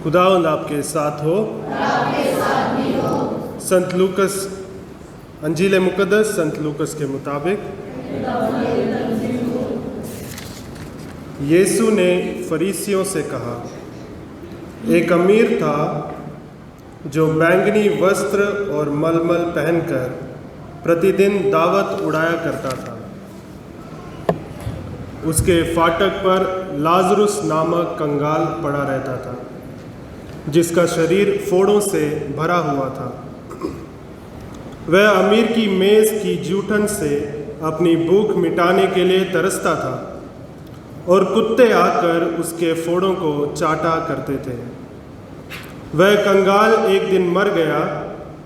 खुदावंद आपके साथ हो। संत लूकस अंजील मुकद्दस संत लूकस के मुताबिक यीशु ने फरीसियों से कहा, एक अमीर था जो बैंगनी वस्त्र और मलमल पहनकर प्रतिदिन दावत उड़ाया करता था। उसके फाटक पर लाजरुस नामक कंगाल पड़ा रहता था, जिसका शरीर फोड़ों से भरा हुआ था। वह अमीर की मेज की जूठन से अपनी भूख मिटाने के लिए तरसता था और कुत्ते आकर उसके फोड़ों को चाटा करते थे। वह कंगाल एक दिन मर गया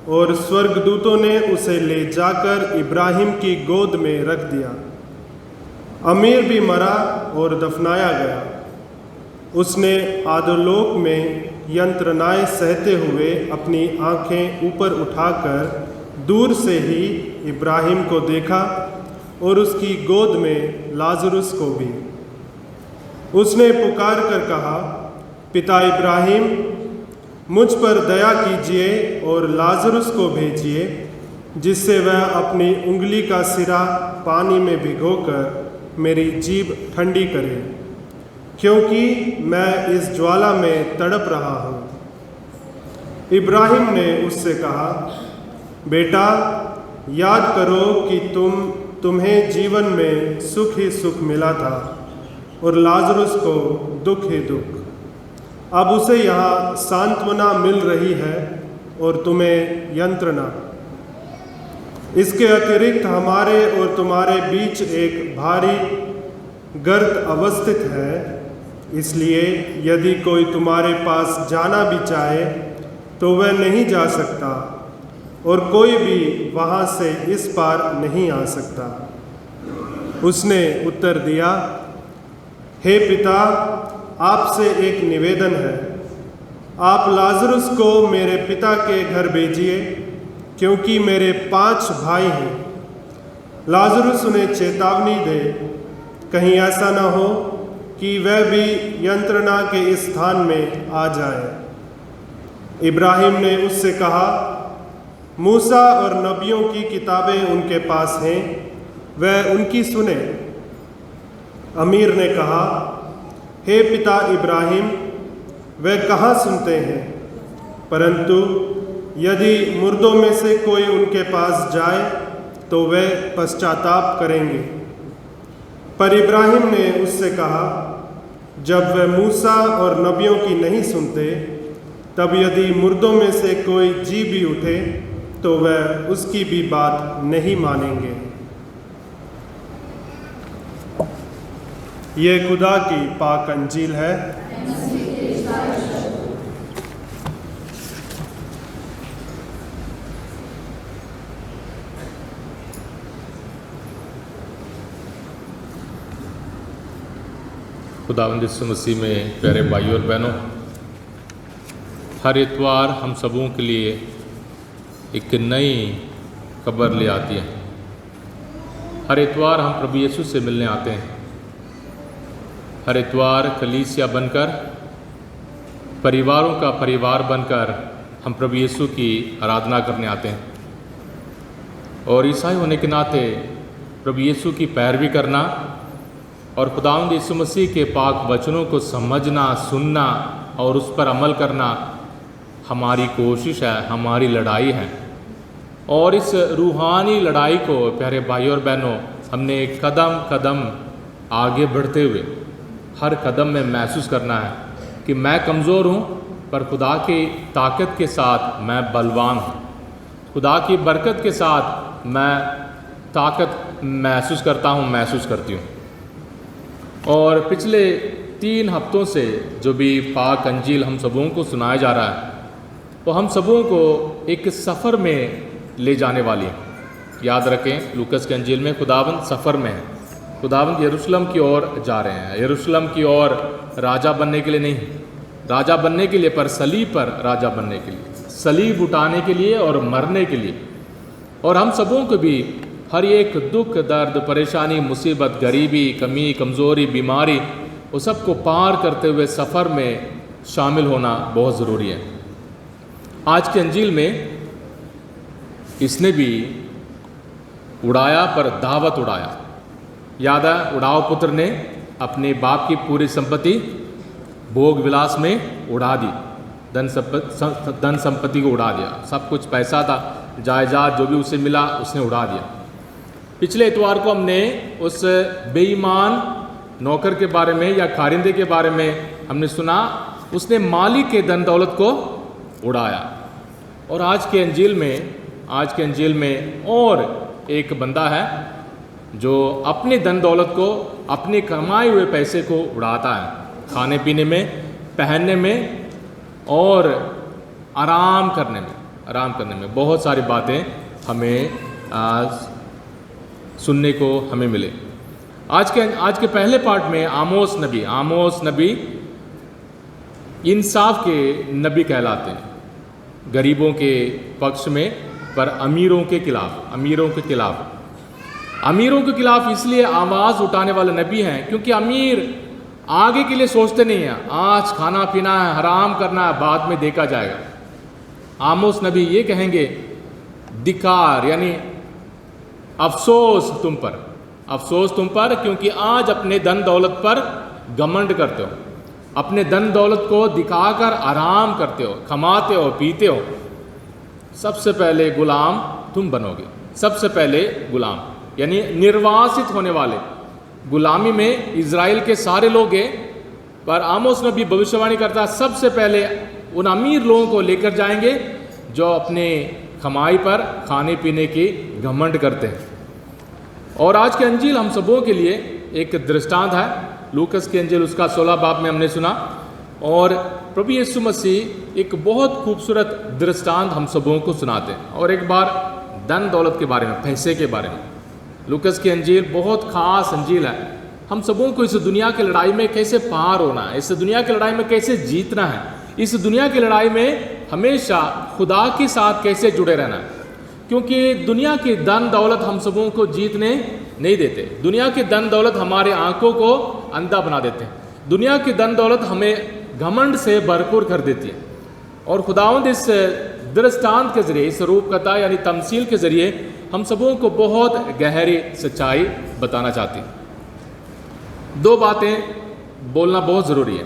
और स्वर्गदूतों ने उसे ले जाकर इब्राहिम की गोद में रख दिया। अमीर भी मरा और दफनाया गया। उसने आदोलोक में यंत्रणाएं सहते हुए अपनी आंखें ऊपर उठाकर दूर से ही इब्राहिम को देखा और उसकी गोद में लाजरुस को भी। उसने पुकार कर कहा, पिता इब्राहिम, मुझ पर दया कीजिए और लाजरुस को भेजिए, जिससे वह अपनी उंगली का सिरा पानी में भिगोकर मेरी जीभ ठंडी करे, क्योंकि मैं इस ज्वाला में तड़प रहा हूँ। इब्राहिम ने उससे कहा, बेटा, याद करो कि तुम्हें जीवन में सुख ही सुख मिला था और लाजरुस को दुख ही दुख। अब उसे यहाँ सांत्वना मिल रही है और तुम्हें यंत्रणा। इसके अतिरिक्त हमारे और तुम्हारे बीच एक भारी गर्त अवस्थित है, इसलिए यदि कोई तुम्हारे पास जाना भी चाहे तो वह नहीं जा सकता और कोई भी वहाँ से इस पार नहीं आ सकता। उसने उत्तर दिया, हे पिता, आपसे एक निवेदन है। आप लाजरुस को मेरे पिता के घर भेजिए, क्योंकि मेरे 5 भाई हैं। लाजरुस उन्हें चेतावनी दे, कहीं ऐसा न हो कि वह भी यंत्रणा के इस स्थान में आ जाए। इब्राहिम ने उससे कहा, मूसा और नबियों की किताबें उनके पास हैं, वह उनकी सुने। अमीर ने कहा, हे पिता इब्राहिम, वह कहाँ सुनते हैं, परंतु यदि मुर्दों में से कोई उनके पास जाए तो वे पश्चाताप करेंगे। पर इब्राहिम ने उससे कहा, जब वे मूसा और नबियों की नहीं सुनते, तब यदि मुर्दों में से कोई जी भी उठे तो वह उसकी भी बात नहीं मानेंगे। ये खुदा की पाक अंजील है। खुदावंद यीशु मसीह में प्यारे भाइयों और बहनों, हर इतवार हम सबों के लिए एक नई खबर ले आती है। हर इतवार हम प्रभु यीशु से मिलने आते हैं। हर इतवार कलीसिया बनकर, परिवारों का परिवार बनकर हम प्रभु यीशु की आराधना करने आते हैं। और ईसाई होने के नाते प्रभु यीशु की पैरवी करना और खुदावंद यीशु मसीह के पाक वचनों को समझना, सुनना और उस पर अमल करना हमारी कोशिश है, हमारी लड़ाई है। और इस रूहानी लड़ाई को प्यारे भाइयों और बहनों, हमने कदम कदम आगे बढ़ते हुए हर कदम में महसूस करना है कि मैं कमज़ोर हूँ, पर खुदा की ताकत के साथ मैं बलवान हूँ। खुदा की बरकत के साथ मैं ताकत महसूस करता हूँ, महसूस करती हूँ। और पिछले 3 हफ्तों से जो भी पाक अंजील हम सबों को सुनाया जा रहा है, वो हम सबों को एक सफ़र में ले जाने वाली है। याद रखें, लूकस के अंजील में खुदावंद सफ़र में है। खुदावंद यरूशलेम की ओर जा रहे हैं। यरूशलेम की ओर राजा बनने के लिए नहीं, राजा बनने के लिए, पर सलीब पर राजा बनने के लिए, सलीब उठाने के लिए और मरने के लिए। और हम सबों को भी हर एक दुख, दर्द, परेशानी, मुसीबत, गरीबी, कमी, कमज़ोरी, बीमारी, वो सब को पार करते हुए सफ़र में शामिल होना बहुत ज़रूरी है। आज की अंजील में इसने भी उड़ाया पर दावत उड़ाया। याद है, उड़ाव पुत्र ने अपने बाप की पूरी संपत्ति भोग विलास में उड़ा दी, धन संपत्ति को उड़ा दिया। सब कुछ पैसा था, जायदाद जो भी उसे मिला उसने उड़ा दिया। पिछले इतवार को हमने उस बेईमान नौकर के बारे में या कारिंदे के बारे में हमने सुना, उसने मालिक के धन दौलत को उड़ाया। और आज के अंजील में और एक बंदा है जो अपने धन दौलत को, अपने कमाए हुए पैसे को उड़ाता है, खाने पीने में, पहनने में और आराम करने में। बहुत सारी बातें हमें सुनने को हमें मिले। आज के पहले पार्ट में आमोस नबी इंसाफ के नबी कहलाते हैं, गरीबों के पक्ष में पर अमीरों के खिलाफ इसलिए आवाज़ उठाने वाले नबी हैं क्योंकि अमीर आगे के लिए सोचते नहीं हैं। आज खाना पीना है, हराम करना है, बाद में देखा जाएगा। आमोस नबी ये कहेंगे, धिक्कार यानी अफसोस तुम पर क्योंकि आज अपने धन दौलत पर घमंड करते हो, अपने धन दौलत को दिखाकर आराम करते हो, कमाते हो, पीते हो। सबसे पहले गुलाम तुम बनोगे, सबसे पहले गुलाम यानी निर्वासित होने वाले। गुलामी में इज़राइल के सारे लोग हैं, पर आमोस नबी भविष्यवाणी करता है सबसे पहले उन अमीर लोगों को लेकर जाएंगे जो अपने कमाई पर खाने पीने की घमंड करते हैं। और आज की अंजील हम सबों के लिए एक दृष्टांत है। लूकस की अंजील उसका 16 बाब में हमने सुना, और प्रभु यीशु मसीह एक बहुत खूबसूरत दृष्टांत हम सबों को सुनाते हैं। और एक बार धन दौलत के बारे में, पैसे के बारे में। लूकस की अंजील बहुत खास अंजील है। हम सबों को इस दुनिया की लड़ाई में कैसे पार होना है, इस दुनिया की लड़ाई में कैसे जीतना है, इस दुनिया की लड़ाई में हमेशा खुदा के साथ कैसे जुड़े रहना है। क्योंकि दुनिया की धन दौलत हम सबों को जीतने नहीं देते। दुनिया की धन दौलत हमारे आंखों को अंधा बना देते हैं। दुनिया की धन दौलत हमें घमंड से भरपूर कर देती है। और खुदावंद इस दृष्टांत के जरिए, इस रूपकथा यानी तमसील के जरिए हम सबों को बहुत गहरी सच्चाई बताना चाहती हैं। दो बातें बोलना बहुत ज़रूरी है,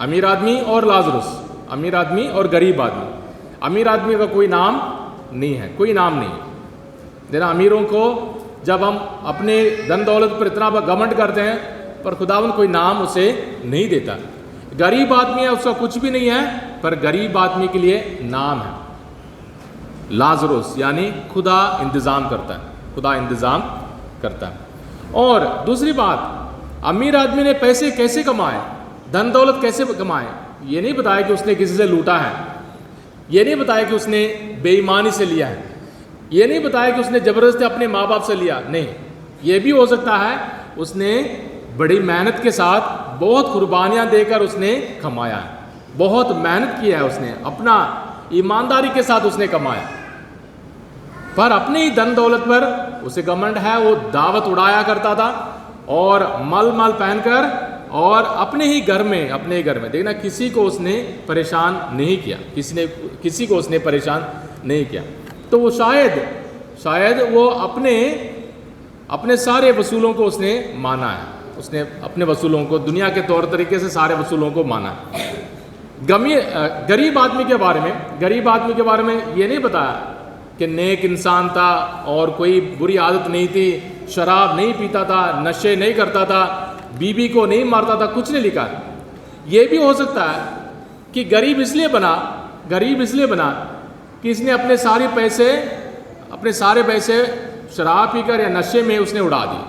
अमीर आदमी और लाजरुस, अमीर आदमी और गरीब आदमी। अमीर आदमी का कोई नाम नहीं है, कोई नाम नहीं है। देना अमीरों को जब हम अपने धन दौलत पर इतना घमंड करते हैं, पर खुदावंद कोई नाम उसे नहीं देता। गरीब आदमी है, उसका कुछ भी नहीं है, पर गरीब आदमी के लिए नाम है लाजरुस, यानी खुदा इंतज़ाम करता है। और दूसरी बात, अमीर आदमी ने पैसे कैसे कमाए, धन दौलत कैसे कमाए, ये नहीं बताया कि उसने किसी से लूटा है, ये नहीं बताया कि उसने बेईमानी से लिया है, ये नहीं बताया कि उसने ज़बरदस्ती अपने माँ बाप से लिया। नहीं, ये भी हो सकता है उसने बड़ी मेहनत के साथ बहुत कुर्बानियाँ देकर उसने कमाया है, बहुत मेहनत किया है उसने, अपना ईमानदारी के साथ उसने कमाया। पर अपने ही धन दौलत पर उसे घमंड है, वो दावत उड़ाया करता था और मल पहनकर, और अपने ही घर में देखना, किसी को उसने परेशान नहीं किया, किसी को उसने परेशान नहीं किया। तो वो शायद वो अपने सारे वसूलों को उसने माना है, उसने अपने वसूलों को दुनिया के तौर तरीके से सारे वसूलों को माना है। गरीब आदमी के बारे में ये नहीं बताया कि नेक इंसान था और कोई बुरी आदत नहीं थी, शराब नहीं पीता था, नशे नहीं करता था, बीबी को नहीं मारता था, कुछ नहीं लिखा। ये भी हो सकता है कि गरीब इसलिए बना कि इसने अपने सारे पैसे शराब पीकर या नशे में उसने उड़ा दिए।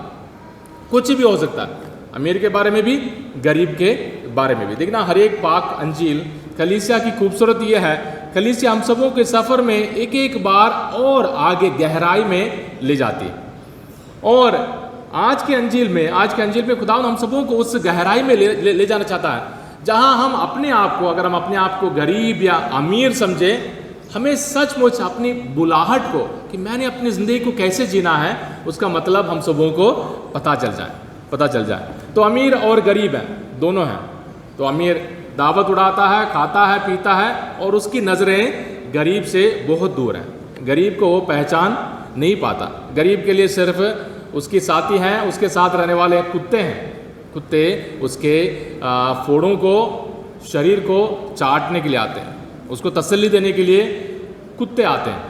कुछ भी हो सकता है, अमीर के बारे में भी, गरीब के बारे में भी। देखना, हर एक पाक अंजील कलीसिया की खूबसूरत यह है, कलीसिया हम सबों के सफ़र में एक बार और आगे गहराई में ले जाती है। और आज के अंजील में खुदा हम सबों को उस गहराई में ले जाना चाहता है, जहां हम अपने आप को, अगर हम अपने आप को गरीब या अमीर समझे, हमें सचमुच अपनी बुलाहट को, कि मैंने अपनी ज़िंदगी को कैसे जीना है, उसका मतलब हम सबों को पता चल जाए। तो अमीर और गरीब हैं, दोनों हैं। तो अमीर दावत उड़ाता है, खाता है, पीता है और उसकी नज़रें गरीब से बहुत दूर हैं। गरीब को वो पहचान नहीं पाता। गरीब के लिए सिर्फ उसकी साथी हैं, उसके साथ रहने वाले कुत्ते हैं। कुत्ते उसके फोड़ों को, शरीर को चाटने के लिए आते हैं, उसको तसल्ली देने के लिए कुत्ते आते हैं।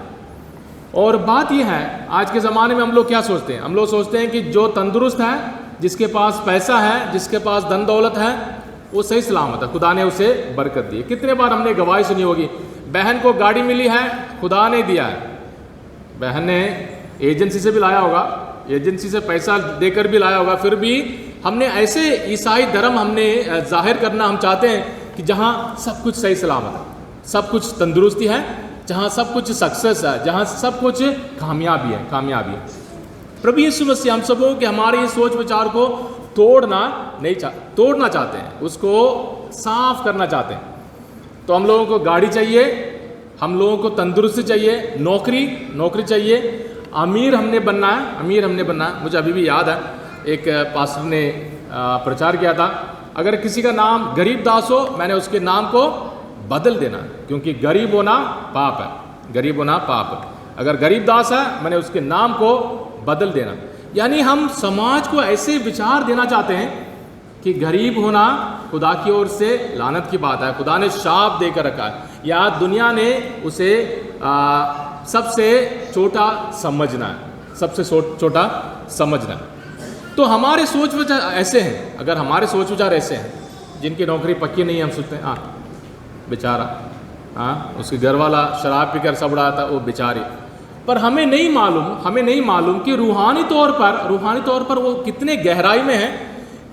और बात यह है, आज के ज़माने में हम लोग क्या सोचते हैं? हम लोग सोचते हैं कि जो तंदुरुस्त है, जिसके पास पैसा है, जिसके पास धन दौलत है, वो सही सलामत है, खुदा ने उसे बरकत दी है। कितने बार हमने गवाही सुनी होगी, बहन को गाड़ी मिली है, खुदा ने दिया है। बहन ने एजेंसी से भी लाया होगा, एजेंसी से पैसा देकर भी लाया होगा, फिर भी हमने ऐसे ईसाई धर्म हमने जाहिर करना हम चाहते हैं कि जहाँ सब कुछ सही सलामत है, सब कुछ तंदुरुस्ती है, जहाँ सब कुछ सक्सेस है, जहाँ सब कुछ कामयाबी है। प्रभु यीशु मसीह हम सबों के हमारे इस सोच विचार को तोड़ना चाहते हैं, उसको साफ करना चाहते हैं। तो हम लोगों को गाड़ी चाहिए, हम लोगों को तंदुरुस्ती चाहिए, नौकरी चाहिए, अमीर हमने बनना है। मुझे अभी भी याद है, एक पास्टर ने प्रचार किया था, अगर किसी का नाम गरीब दास हो, मैंने उसके नाम को बदल देना, क्योंकि गरीब होना पाप है। अगर गरीब दास है, मैंने उसके नाम को बदल देना। यानी हम समाज को ऐसे विचार देना चाहते हैं कि गरीब होना खुदा की ओर से लानत की बात है, खुदा ने शाप देकर रखा है, या दुनिया ने उसे सबसे छोटा समझना है। तो हमारे सोच विचार ऐसे हैं। अगर हमारे सोच विचार ऐसे हैं, जिनकी नौकरी पक्की नहीं है, हम सोचते हैं बेचारा, उसके घर वाला शराब पीकर सब रहा था, वो बेचारी। पर हमें नहीं मालूम कि रूहानी तौर पर वो कितने गहराई में है,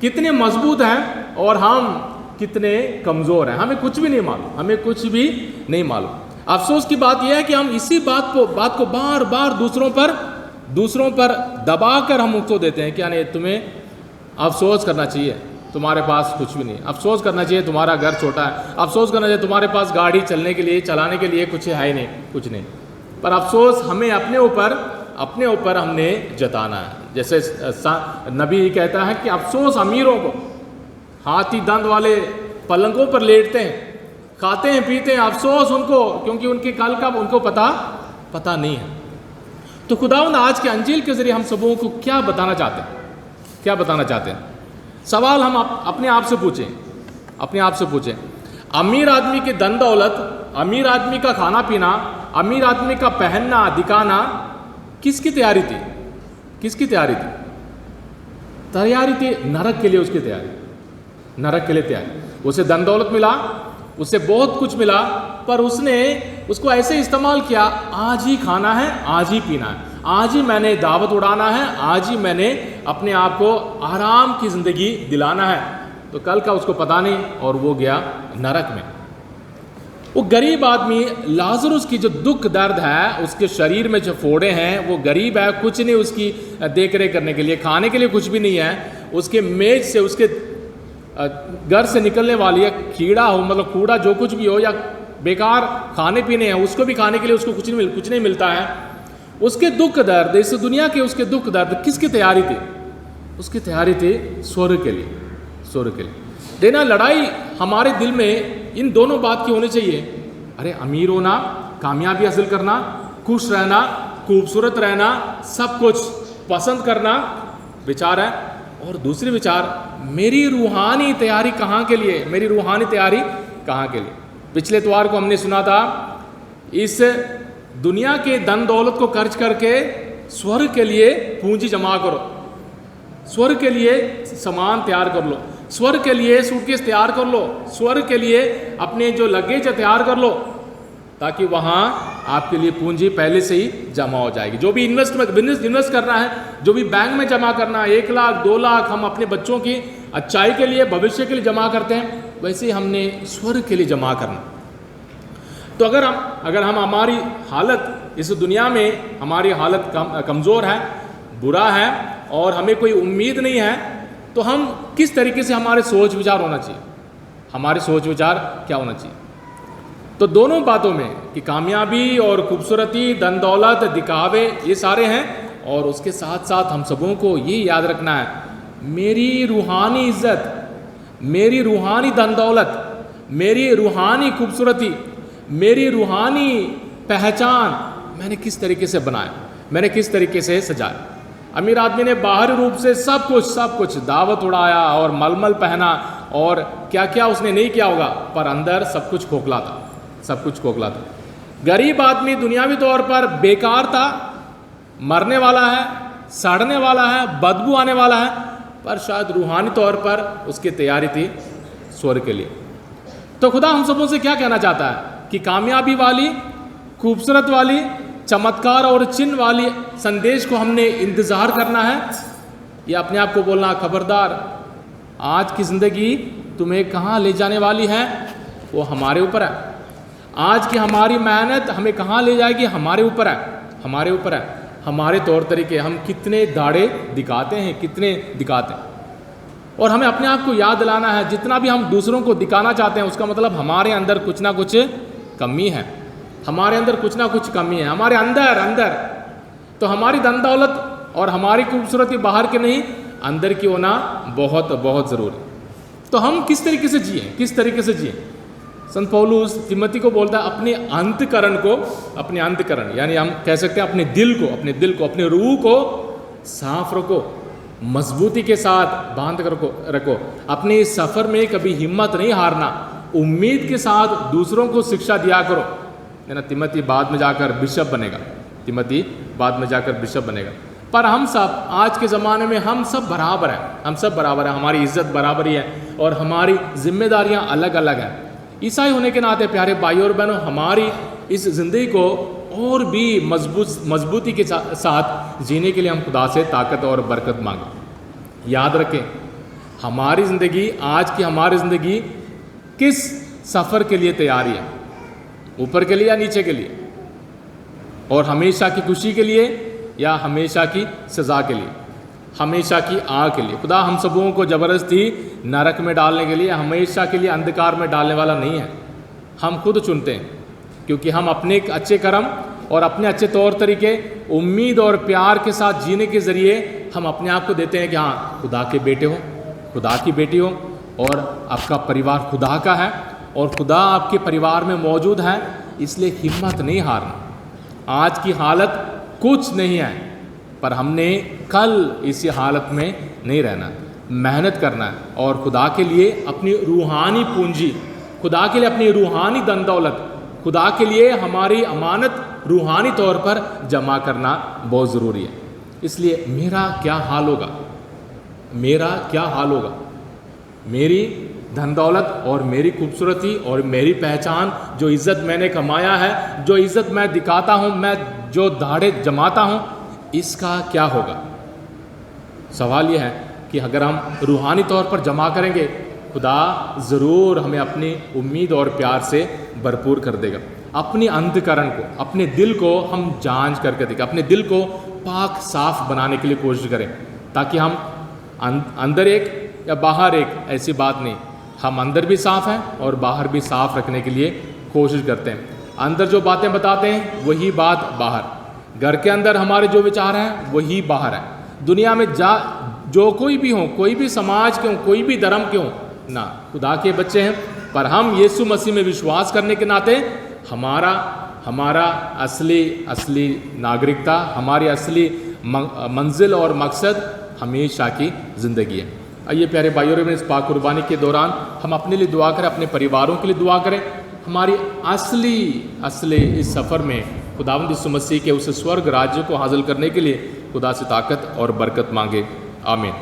कितने मजबूत हैं, और हम कितने कमज़ोर हैं। हमें कुछ भी नहीं मालूम। अफसोस की बात यह है कि हम इसी बात को बार बार दूसरों पर दबाकर हम उसको देते हैं कि यानी तुम्हें अफसोस करना चाहिए, तुम्हारे पास कुछ भी नहीं। अफसोस करना चाहिए तुम्हारा घर छोटा है, अफसोस करना चाहिए तुम्हारे पास गाड़ी चलाने के लिए कुछ है ही नहीं, कुछ नहीं। पर अफसोस हमें अपने ऊपर हमने जताना है। जैसे नबी कहता है कि अफसोस अमीरों को, हाथी दंत वाले पलंगों पर लेटते हैं, खाते हैं पीते हैं, अफसोस उनको, क्योंकि उनके कल का उनको पता नहीं है। तो खुदावंद आज के अंजील के जरिए हम सबों को क्या बताना चाहते हैं? सवाल हम अपने आप से पूछें। अमीर आदमी की धन दौलत, अमीर आदमी का खाना पीना, अमीर आदमी का पहनना दिखाना किसकी तैयारी थी? तैयारी थी नरक के लिए, उसकी तैयारी। उसे धन दौलत मिला, उसे बहुत कुछ मिला, पर उसने उसको ऐसे इस्तेमाल किया, आज ही खाना है, आज ही पीना है, आज ही मैंने दावत उड़ाना है, आज ही मैंने अपने आप को आराम की ज़िंदगी दिलाना है। तो कल का उसको पता नहीं, और वो गया नरक में। वो गरीब आदमी लाजरुस की जो दुख दर्द है, उसके शरीर में जो फोड़े हैं, वो गरीब है, कुछ नहीं उसकी देख रेख करने के लिए, खाने के लिए कुछ भी नहीं है। उसके मेज से, उसके घर से निकलने वाली है कीड़ा हो, मतलब कूड़ा जो कुछ भी हो, या बेकार खाने पीने हैं, उसको भी खाने के लिए उसको कुछ नहीं मिलता है। उसके दुख दर्द, इस दुनिया के उसके दुख दर्द किसकी तैयारी थी? उसकी तैयारी थी स्वर्ग के लिए। देना लड़ाई हमारे दिल में इन दोनों बात की होनी चाहिए। अरे अमीर होना, कामयाबी हासिल करना, खुश रहना, खूबसूरत रहना, सब कुछ पसंद करना विचार है, और दूसरी विचार मेरी रूहानी तैयारी कहाँ के लिए? पिछले इतवार को हमने सुना था, इस दुनिया के धन दौलत को खर्च करके स्वर्ग के लिए पूंजी जमा करो, स्वर्ग के लिए सामान तैयार कर लो, स्वर्ग के लिए सूटकेस तैयार कर लो, स्वर्ग के लिए अपने जो लगेज है तैयार कर लो, ताकि वहाँ आपके लिए पूंजी पहले से ही जमा हो जाएगी। जो भी इन्वेस्ट करना है, जो भी बैंक में जमा करना है, 1 लाख 2 लाख हम अपने बच्चों की अच्छाई के लिए, भविष्य के लिए जमा करते हैं, वैसे ही हमने स्वर्ग के लिए जमा करना। तो अगर हम हमारी हालत इस दुनिया में, हमारी हालत कमज़ोर है, बुरा है, और हमें कोई उम्मीद नहीं है, तो हम किस तरीके से हमारे सोच विचार होना चाहिए? हमारे सोच विचार क्या होना चाहिए? तो दोनों बातों में कि कामयाबी और खूबसूरती, धन दौलत, दिखावे, ये सारे हैं, और उसके साथ साथ हम सबों को ये याद रखना है, मेरी रूहानी इज्जत, मेरी रूहानी धन दौलत, मेरी रूहानी खूबसूरती, मेरी रूहानी पहचान मैंने किस तरीके से बनाया, मैंने किस तरीके से सजाया। अमीर आदमी ने बाहरी रूप से सब कुछ दावत उड़ाया और मलमल पहना और क्या क्या उसने नहीं किया होगा, पर अंदर सब कुछ खोखला था, सब कुछ खोखला था। गरीब आदमी दुनियावी तौर पर बेकार था, मरने वाला है, सड़ने वाला है, बदबू आने वाला है, पर शायद रूहानी तौर पर उसकी तैयारी थी स्वर्ग के लिए। तो खुदा हम सबों से क्या कहना चाहता है कि कामयाबी वाली, खूबसूरत वाली, चमत्कार और चिन्ह वाली संदेश को हमने इंतज़ार करना है या अपने आप को बोलना खबरदार, आज की ज़िंदगी तुम्हें कहाँ ले जाने वाली है वो हमारे ऊपर है। आज की हमारी मेहनत हमें कहाँ ले जाएगी हमारे ऊपर है, हमारे ऊपर है। हमारे तौर तरीके, हम कितने दाढ़े दिखाते हैं, कितने दिखाते हैं। और हमें अपने आप को याद दिलाना है, जितना भी हम दूसरों को दिखाना चाहते हैं उसका मतलब हमारे अंदर कुछ ना कुछ कमी है, हमारे अंदर कुछ ना कुछ कमी है, हमारे अंदर। तो हमारी धन दौलत और हमारी खूबसूरती बाहर के नहीं, अंदर की होना बहुत बहुत ज़रूरी। तो हम किस तरीके से जिए, किस तरीके से जिए। संत पौलुस तिमोथी को बोलता है अपने अंतकरण को, अपने अंतकरण यानी हम कह सकते हैं अपने दिल को, अपने रूह को साफ रखो, मजबूती के साथ बांध कर रखो। अपने इस सफ़र में कभी हिम्मत नहीं हारना, उम्मीद के साथ दूसरों को शिक्षा दिया करो, है ना। तिमोथी बाद में जाकर बिशप बनेगा, तिमोथी बाद में जाकर बिशप बनेगा। पर हम सब आज के ज़माने में हम सब बराबर हैं, हम सब बराबर हैं, हमारी इज्जत बराबर ही है और हमारी जिम्मेदारियां अलग अलग हैं। ईसाई होने के नाते प्यारे भाइयों और बहनों, हमारी इस ज़िंदगी को और भी मजबूती के साथ जीने के लिए हम खुदा से ताकत और बरकत मांगें। याद रखें, हमारी ज़िंदगी, आज की हमारी ज़िंदगी किस सफ़र के लिए तैयारी है, ऊपर के लिए या नीचे के लिए, और हमेशा की खुशी के लिए या हमेशा की सज़ा के लिए, हमेशा की आग के लिए। खुदा हम सबों को ज़बरदस्ती नरक में डालने के लिए, हमेशा के लिए अंधकार में डालने वाला नहीं है। हम खुद चुनते हैं, क्योंकि हम अपने अच्छे कर्म और अपने अच्छे तौर तरीके, उम्मीद और प्यार के साथ जीने के ज़रिए हम अपने आप को देते हैं कि हाँ, खुदा के बेटे हो, खुदा की बेटी हो, और आपका परिवार खुदा का है और खुदा आपके परिवार में मौजूद है। इसलिए हिम्मत नहीं हारना। आज की हालत कुछ नहीं है, पर हमने कल इसी हालत में नहीं रहना, मेहनत करना है और खुदा के लिए अपनी रूहानी पूंजी, खुदा के लिए अपनी रूहानी धन दौलत, खुदा के लिए हमारी अमानत रूहानी तौर पर जमा करना बहुत ज़रूरी है। इसलिए मेरा क्या हाल होगा, मेरा क्या हाल होगा, मेरी धन दौलत और मेरी खूबसूरती और मेरी पहचान, जो इज़्ज़त मैंने कमाया है, जो इज़्ज़त मैं दिखाता हूँ, मैं जो दाढ़े जमाता हूँ, इसका क्या होगा। सवाल यह है कि अगर हम रूहानी तौर पर जमा करेंगे, खुदा ज़रूर हमें अपनी उम्मीद और प्यार से भरपूर कर देगा। अपने अंतकरण को, अपने दिल को हम जांच करके देखें, अपने दिल को पाक साफ बनाने के लिए कोशिश करें, ताकि हम अंदर एक या बाहर एक, ऐसी बात नहीं, हम अंदर भी साफ हैं और बाहर भी साफ रखने के लिए कोशिश करते हैं। अंदर जो बातें बताते हैं वही बात बाहर, घर के अंदर हमारे जो विचार हैं वही बाहर है। दुनिया में जो कोई भी हो, कोई भी समाज के हो, कोई भी धर्म के हो ना, खुदा के बच्चे हैं, पर हम यीशु मसीह में विश्वास करने के नाते हमारा असली नागरिकता, हमारी असली मंजिल और मकसद हमेशा की ज़िंदगी है। आइए प्यारे भाइयों और इस पाक कुर्बानी के दौरान हम अपने लिए दुआ करें, अपने परिवारों के लिए दुआ करें, हमारी असली इस सफ़र में खुदावंद यीशु मसीह के उस स्वर्ग राज्य को हासिल करने के लिए खुदा से ताकत और बरकत मांगे। आमीन।